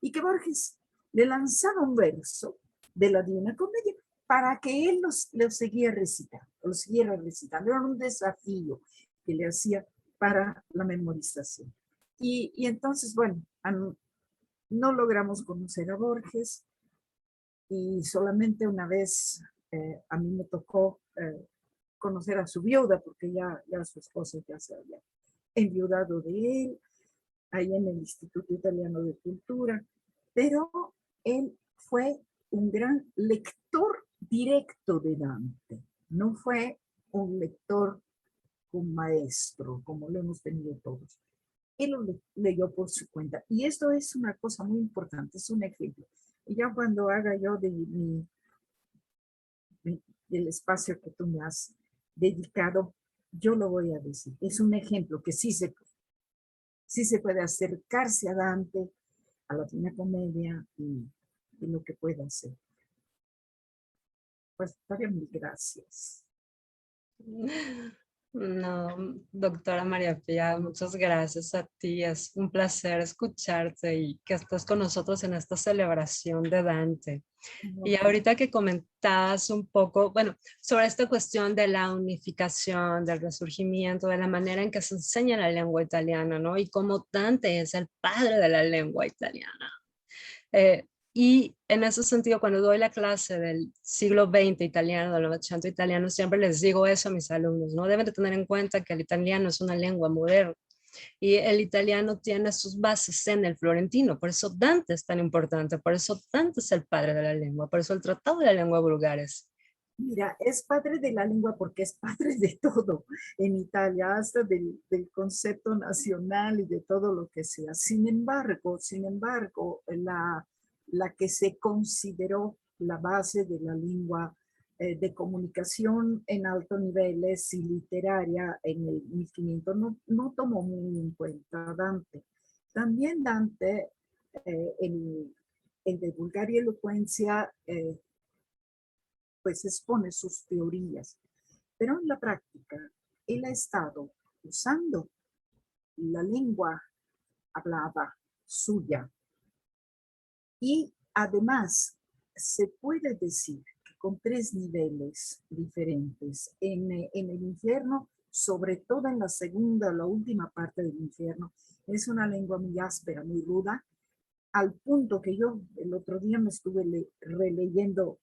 Y que Borges le lanzaba un verso de la Divina Comedia para que él lo siguiera recitando. Era un desafío que le hacía para la memorización. Y entonces, bueno, no logramos conocer a Borges y solamente una vez a mí me tocó conocer a su viuda, porque ya su esposa ya se había enviudado de él, ahí en el Instituto Italiano de Cultura, pero él fue un gran lector directo de Dante, no fue un lector un maestro, como lo hemos tenido todos. Él lo leyó por su cuenta. Y esto es una cosa muy importante, es un ejemplo. Y ya cuando haga yo del espacio que tú me has dedicado, yo lo voy a decir. Es un ejemplo que sí se puede acercarse a Dante, a la Divina Comedia y lo que pueda hacer. Pues, mil gracias. No, doctora María Pía, muchas gracias a ti. Es un placer escucharte y que estés con nosotros en esta celebración de Dante. Y ahorita que comentabas un poco, bueno, sobre esta cuestión de la unificación, del resurgimiento, de la manera en que se enseña la lengua italiana, ¿no? Y cómo Dante es el padre de la lengua italiana. Y en ese sentido, cuando doy la clase del siglo XX italiano, del Novecento italiano, siempre les digo eso a mis alumnos, ¿no? Deben de tener en cuenta que el italiano es una lengua moderna y el italiano tiene sus bases en el florentino, por eso Dante es tan importante, por eso Dante es el padre de la lengua, por eso el Tratado de la Lengua Vulgares. Mira, es padre de la lengua porque es padre de todo en Italia, hasta del concepto nacional y de todo lo que sea. Sin embargo, la que se consideró la base de la lengua de comunicación en altos niveles y literaria en el 1500 no tomó muy en cuenta Dante. También Dante, el de Vulgaria y Elocuencia, pues expone sus teorías, pero en la práctica él ha estado usando la lengua hablada suya. Y además se puede decir que con 3 niveles diferentes en el infierno, sobre todo en la segunda, la última parte del infierno, es una lengua muy áspera, muy ruda, al punto que yo el otro día me estuve releyendo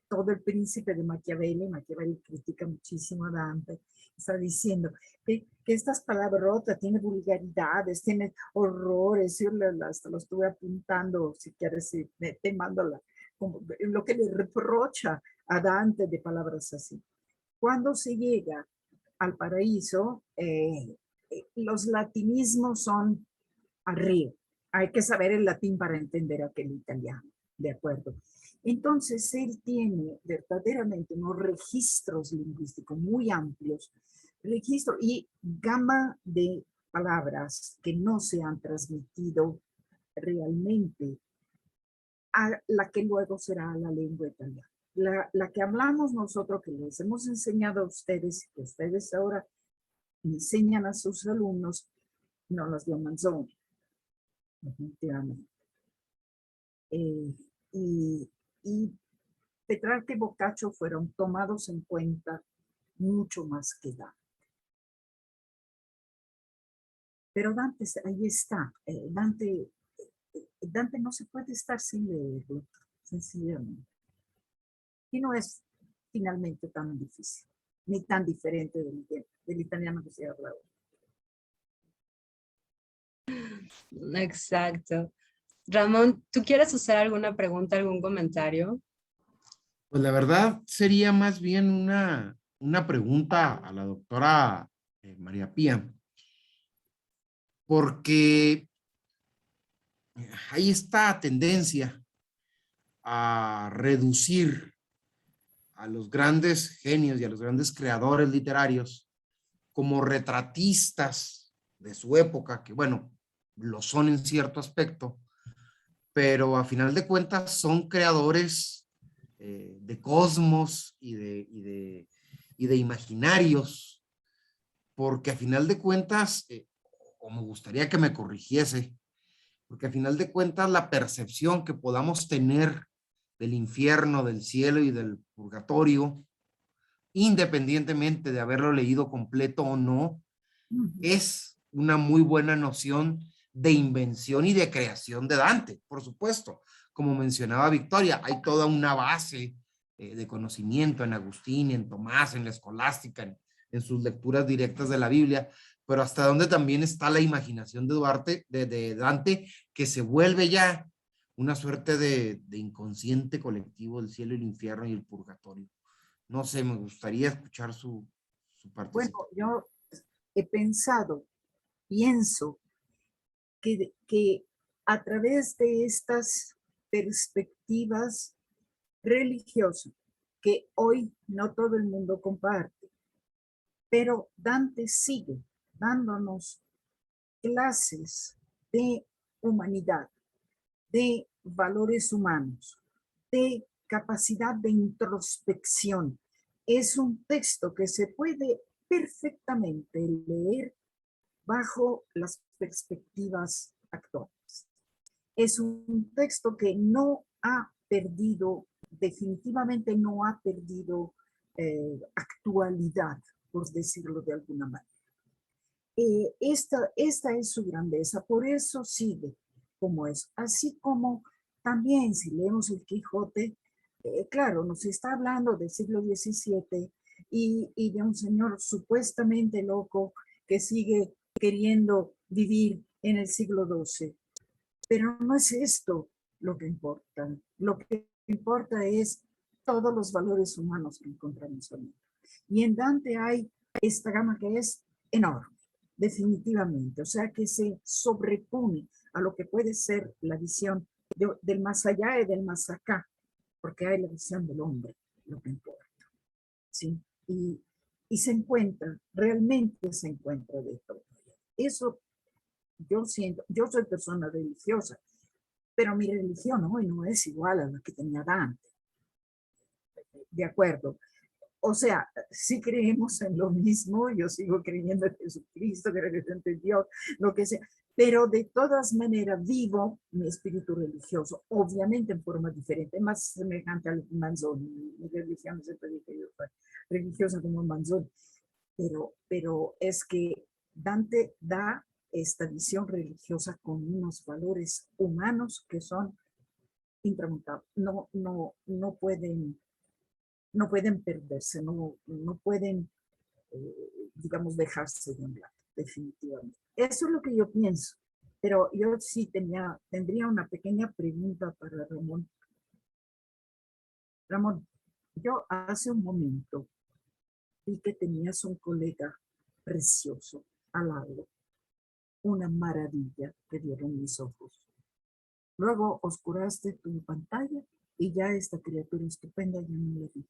todo El Príncipe de Maquiavelo. Maquiavelo critica muchísimo a Dante, está diciendo que estas palabrotas tiene vulgaridades, tiene horrores. Yo hasta lo estuve apuntando, si quieres, te mando lo que le reprocha a Dante de palabras así. Cuando se llega al paraíso, los latinismos son arriba. Hay que saber el latín para entender aquel italiano, ¿de acuerdo? Entonces, él tiene verdaderamente unos registros lingüísticos muy amplios, registro y gama de palabras que no se han transmitido realmente a la que luego será la lengua italiana. La que hablamos nosotros, que les hemos enseñado a ustedes, que ustedes ahora enseñan a sus alumnos, no las llaman zona, definitivamente. Y Petrarca y Boccaccio fueron tomados en cuenta mucho más que Dante. Pero Dante, ahí está. Dante no se puede estar sin leerlo, sencillamente. Y no es finalmente tan difícil, ni tan diferente del italiano que se habla hoy. Exacto. Ramón, ¿tú quieres hacer alguna pregunta, algún comentario? Pues la verdad sería más bien una pregunta a la doctora María Pía, porque hay esta tendencia a reducir a los grandes genios y a los grandes creadores literarios como retratistas de su época, que bueno, lo son en cierto aspecto, pero a final de cuentas son creadores de cosmos y de imaginarios, porque a final de cuentas, o me gustaría que me corrigiese, porque a final de cuentas la percepción que podamos tener del infierno, del cielo y del purgatorio, independientemente de haberlo leído completo o no, es una muy buena noción de invención y de creación de Dante, por supuesto. Como mencionaba Victoria, hay toda una base de conocimiento en Agustín, en Tomás, en la Escolástica, en sus lecturas directas de la Biblia, pero hasta donde también está la imaginación de Dante, que se vuelve ya una suerte de inconsciente colectivo del cielo y el infierno y el purgatorio. No sé, me gustaría escuchar su participación. Bueno, yo he pienso que a través de estas perspectivas religiosas, que hoy no todo el mundo comparte, pero Dante sigue dándonos clases de humanidad, de valores humanos, de capacidad de introspección. Es un texto que se puede perfectamente leer bajo las perspectivas actuales. Es un texto que no ha perdido, definitivamente no ha perdido actualidad, por decirlo de alguna manera. Esta es su grandeza, por eso sigue como es. Así como también si leemos el Quijote, claro, nos está hablando del siglo XVII y de un señor supuestamente loco que sigue queriendo vivir en el siglo XII. Pero no es esto lo que importa. Lo que importa es todos los valores humanos que encontramos en él. Y en Dante hay esta gama que es enorme, definitivamente. O sea, que se sobrepone a lo que puede ser la visión del más allá y del más acá, porque hay la visión del hombre, lo que importa. ¿Sí? Y se encuentra, realmente se encuentra de todo. Eso yo siento, yo soy persona religiosa, pero mi religión hoy no es igual a la que tenía Dante. De acuerdo. o sea, si creemos en lo mismo, yo sigo creyendo en Jesucristo, creo en Dios, lo que sea, pero de todas maneras vivo mi espíritu religioso, obviamente en forma diferente, más semejante al Manzoni. Mi religión siempre dije yo soy religiosa como Manzoni, pero es que Dante da esta visión religiosa con unos valores humanos que son intramutables, no pueden perderse, no pueden, digamos, dejarse de un lado, definitivamente. Eso es lo que yo pienso, pero yo sí tendría una pequeña pregunta para Ramón. Ramón, yo hace un momento vi que tenías un colega precioso al lado, una maravilla que dieron mis ojos. Luego oscuraste tu pantalla y ya esta criatura estupenda ya no la vi.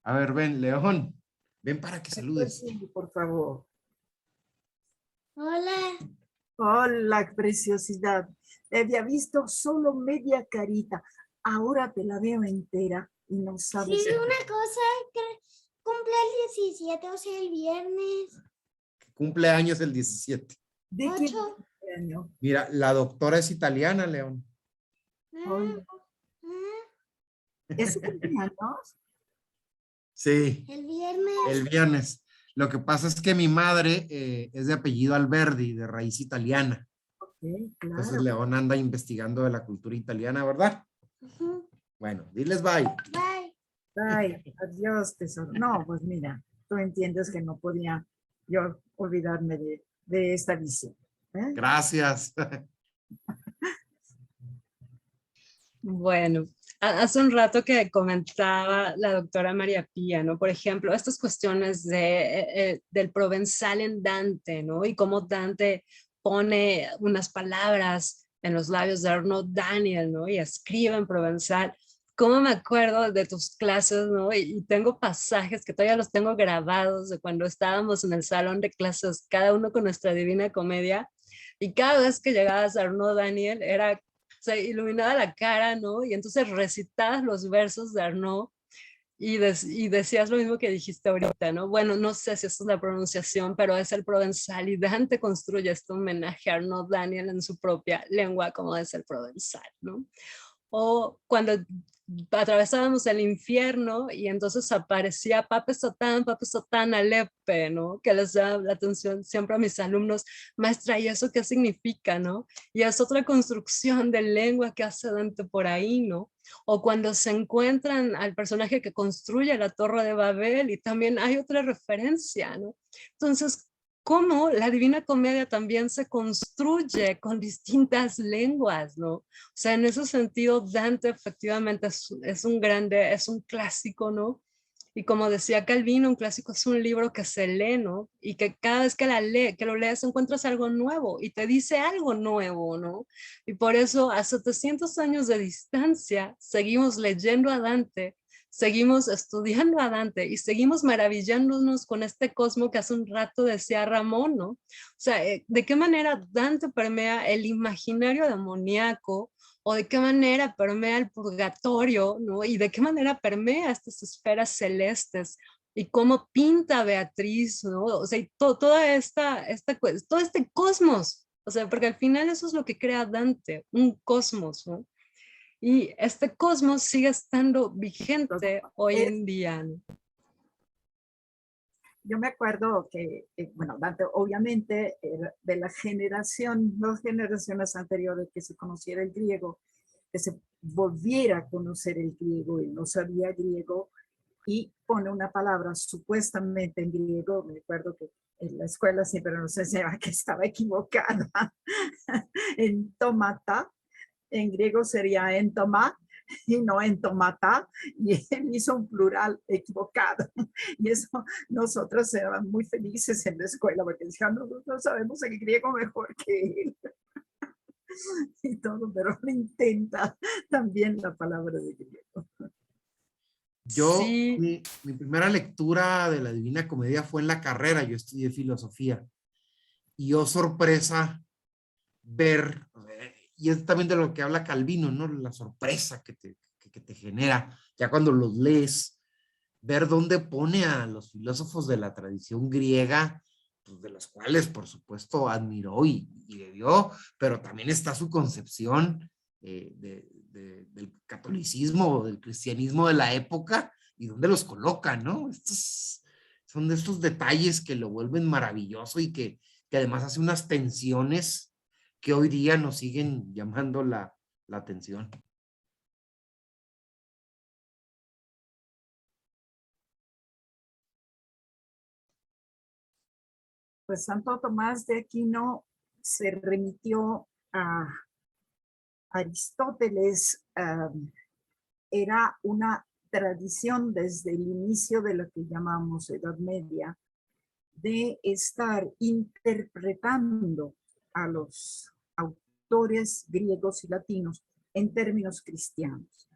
A ver, ven, León, ven para que saludes. Sí, por favor. Hola. Hola, preciosidad. Te había visto solo media carita. Ahora te la veo entera y no sabes. Sí, una cosa que cumple el 17, o sea, el viernes. Cumpleaños el 17. ¿De qué 8. año? Mira, la doctora es italiana, León. Hola. ¿Es su cumpleaños? Sí, El viernes. el viernes. Lo que pasa es que mi madre es de apellido Alberdi, de raíz italiana. Ok, Entonces claro. León anda investigando de la cultura italiana, ¿verdad? Ujú. Bueno, diles bye. Bye. Ay, adiós, tesoro. No, pues mira, tú entiendes que no podía yo olvidarme de esta visión. ¿Eh? Gracias. Bueno, hace un rato que comentaba la doctora María Pía, ¿no? Por ejemplo, estas cuestiones del provenzal en Dante, ¿no? Y cómo Dante pone unas palabras en los labios de Arnaud Daniel, ¿no? Y escribe en provenzal. ¿Cómo me acuerdo de tus clases, ¿no? Y tengo pasajes que todavía los tengo grabados de cuando estábamos en el salón de clases, cada uno con nuestra Divina Comedia. Y cada vez que llegabas a Arnaud Daniel era se iluminaba la cara, ¿no? Y entonces recitabas los versos de Arnaud y decías lo mismo que dijiste ahorita, ¿no? Bueno, no sé si esa es la pronunciación, pero es el provenzal y Dante construye este homenaje a Arnaud Daniel en su propia lengua, como es el provenzal, ¿no? O cuando atravesábamos el infierno y entonces aparecía Pape Sotán Alepe, ¿no? Que les da la atención siempre a mis alumnos, maestra, ¿y eso qué significa, no? Y es otra construcción de lengua que hace Dante por ahí, ¿no? O cuando se encuentran al personaje que construye la Torre de Babel y también hay otra referencia, ¿no? Entonces, cómo la Divina Comedia también se construye con distintas lenguas, ¿no? O sea, en ese sentido, Dante efectivamente es un grande, es un clásico, ¿no? Y como decía Calvino, un clásico es un libro que se lee, ¿no? Y que cada vez que lo lees encuentras algo nuevo y te dice algo nuevo, ¿no? Y por eso a 700 años de distancia seguimos leyendo a Dante, seguimos estudiando a Dante y seguimos maravillándonos con este cosmos que hace un rato decía Ramón, ¿no? O sea, ¿de qué manera Dante permea el imaginario demoníaco o de qué manera permea el purgatorio, ¿no? Y de qué manera permea estas esferas celestes y cómo pinta Beatriz, ¿no? O sea, y todo este cosmos, o sea, porque al final eso es lo que crea Dante, un cosmos, ¿no? Y este cosmos sigue estando vigente hoy en día, ¿no? Yo me acuerdo que, bueno, Dante obviamente era de la generación, 2 generaciones anteriores que se conociera el griego, que se volviera a conocer el griego y no sabía griego y pone una palabra supuestamente en griego. Me acuerdo que en la escuela siempre nos enseñaba que estaba equivocada en tomata, en griego sería en tomá y no en tomata, y él hizo un plural equivocado. Y eso nosotros éramos muy felices en la escuela porque decían, nosotros sabemos el griego mejor que él. Y todo, pero lo intenta también la palabra de griego. Yo, Sí, mi primera lectura de la Divina Comedia fue en la carrera, yo estudié filosofía. Y oh sorpresa ver, y es también de lo que habla Calvino, ¿no? La sorpresa que te genera, ya cuando los lees, ver dónde pone a los filósofos de la tradición griega, pues de los cuales por supuesto admiró y debió, pero también está su concepción del catolicismo o del cristianismo de la época y dónde los coloca, ¿no? Estos son de estos detalles que lo vuelven maravilloso y que además hace unas tensiones que hoy día nos siguen llamando la atención. Pues Santo Tomás de Aquino se remitió a Aristóteles. Era una tradición desde el inicio de lo que llamamos Edad Media, de estar interpretando a los autores griegos y latinos en términos cristianos.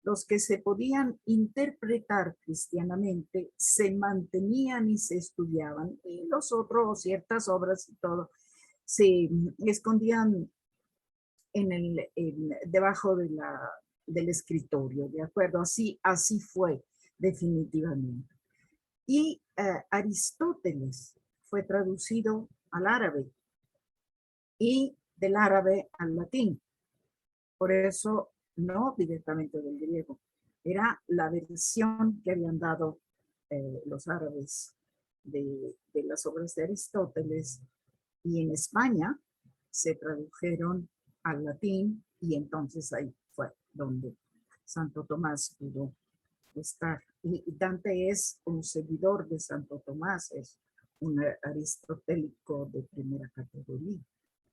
Los que se podían interpretar cristianamente se mantenían y se estudiaban, y los otros, ciertas obras y todo, se escondían debajo del escritorio, ¿de acuerdo? Así fue definitivamente. Y Aristóteles fue traducido al árabe y del árabe al latín. Por eso no directamente del griego. Era la versión que habían dado los árabes de las obras de Aristóteles, y en España se tradujeron al latín, y entonces ahí fue donde Santo Tomás pudo estar. Y Dante es un seguidor de Santo Tomás, es un aristotélico de primera categoría,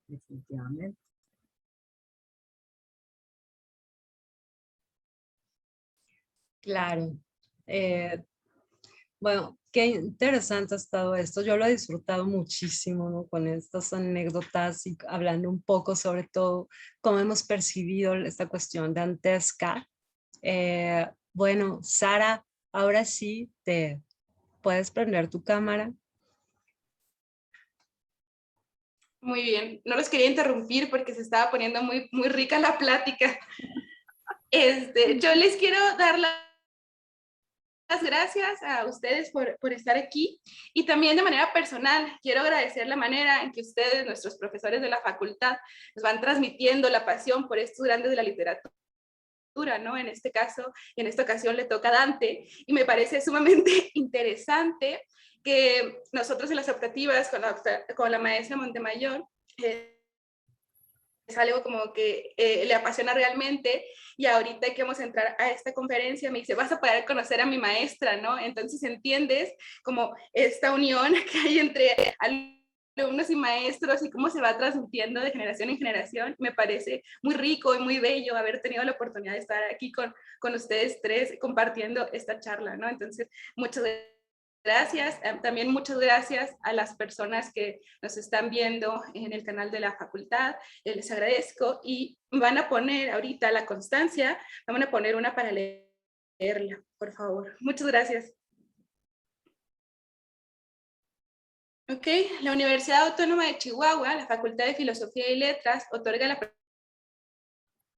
definitivamente. Claro. Bueno, qué interesante ha estado esto. Yo lo he disfrutado muchísimo, ¿no? Con estas anécdotas y hablando un poco sobre todo cómo hemos percibido esta cuestión dantesca. Bueno, Sara, ahora sí te puedes prender tu cámara. Muy bien, no los quería interrumpir porque se estaba poniendo muy, muy rica la plática. Yo les quiero dar las gracias a ustedes por estar aquí, y también de manera personal quiero agradecer la manera en que ustedes, nuestros profesores de la facultad, nos van transmitiendo la pasión por estos grandes de la literatura, ¿no? En este caso, y en esta ocasión le toca a Dante, y me parece sumamente interesante que nosotros en las optativas con la maestra Montemayor, es algo como que le apasiona realmente, y ahorita que vamos a entrar a esta conferencia me dice, vas a poder conocer a mi maestra, ¿no? Entonces entiendes como esta unión que hay entre alumnos y maestros y cómo se va transmitiendo de generación en generación. Me parece muy rico y muy bello haber tenido la oportunidad de estar aquí con ustedes tres compartiendo esta charla, ¿no? Entonces, muchas gracias. También muchas gracias a las personas que nos están viendo en el canal de la facultad. Les agradezco, y van a poner ahorita la constancia, van a poner una para leerla, por favor. Muchas gracias. Ok, la Universidad Autónoma de Chihuahua, la Facultad de Filosofía y Letras, otorga la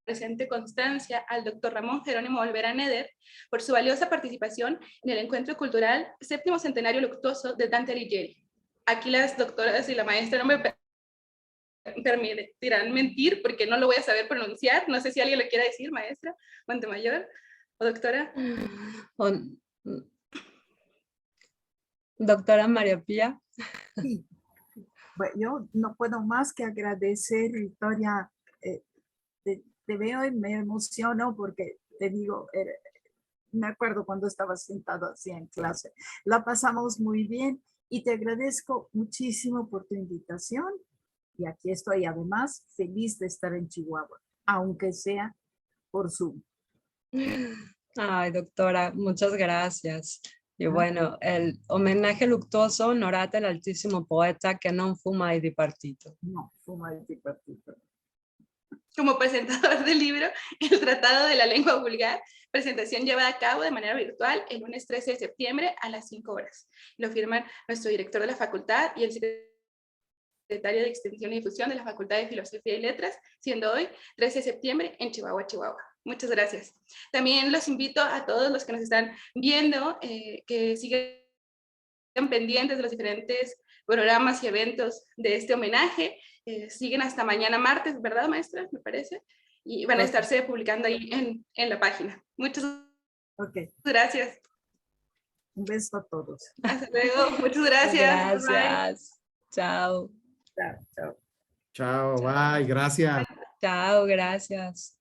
presente constancia al doctor Ramón Jerónimo Olvera Neder por su valiosa participación en el encuentro cultural séptimo centenario luctuoso de Dante Alighieri. Aquí las doctoras y la maestra no me permitirán mentir porque no lo voy a saber pronunciar. No sé si alguien lo quiere decir, maestra Montemayor o doctora. Doctora María Pía. Sí. Bueno, yo no puedo más que agradecer, Victoria. Te veo y me emociono porque te digo, me acuerdo cuando estaba sentado así en clase. La pasamos muy bien y te agradezco muchísimo por tu invitación. Y aquí estoy además feliz de estar en Chihuahua, aunque sea por Zoom. Ay, doctora, muchas gracias. Y bueno, el homenaje luctuoso honorate al altísimo poeta que non fu mai dipartito. No, fuma el tripartito. Como presentador del libro El Tratado de la Lengua Vulgar, presentación llevada a cabo de manera virtual el lunes 13 de septiembre a las 5 horas. Lo firman nuestro director de la facultad y el secretario secretaria de Extensión y Difusión de la Facultad de Filosofía y Letras, siendo hoy 13 de septiembre en Chihuahua, Chihuahua. Muchas gracias. También los invito a todos los que nos están viendo que sigan pendientes de los diferentes programas y eventos de este homenaje. Siguen hasta mañana martes, ¿verdad, maestra? Me parece. Y van a estarse publicando ahí en la página. Muchas gracias. Un beso a todos. Hasta luego. Muchas gracias. Gracias. Chao. Chao, chao. Chao, bye, gracias. Chao, gracias.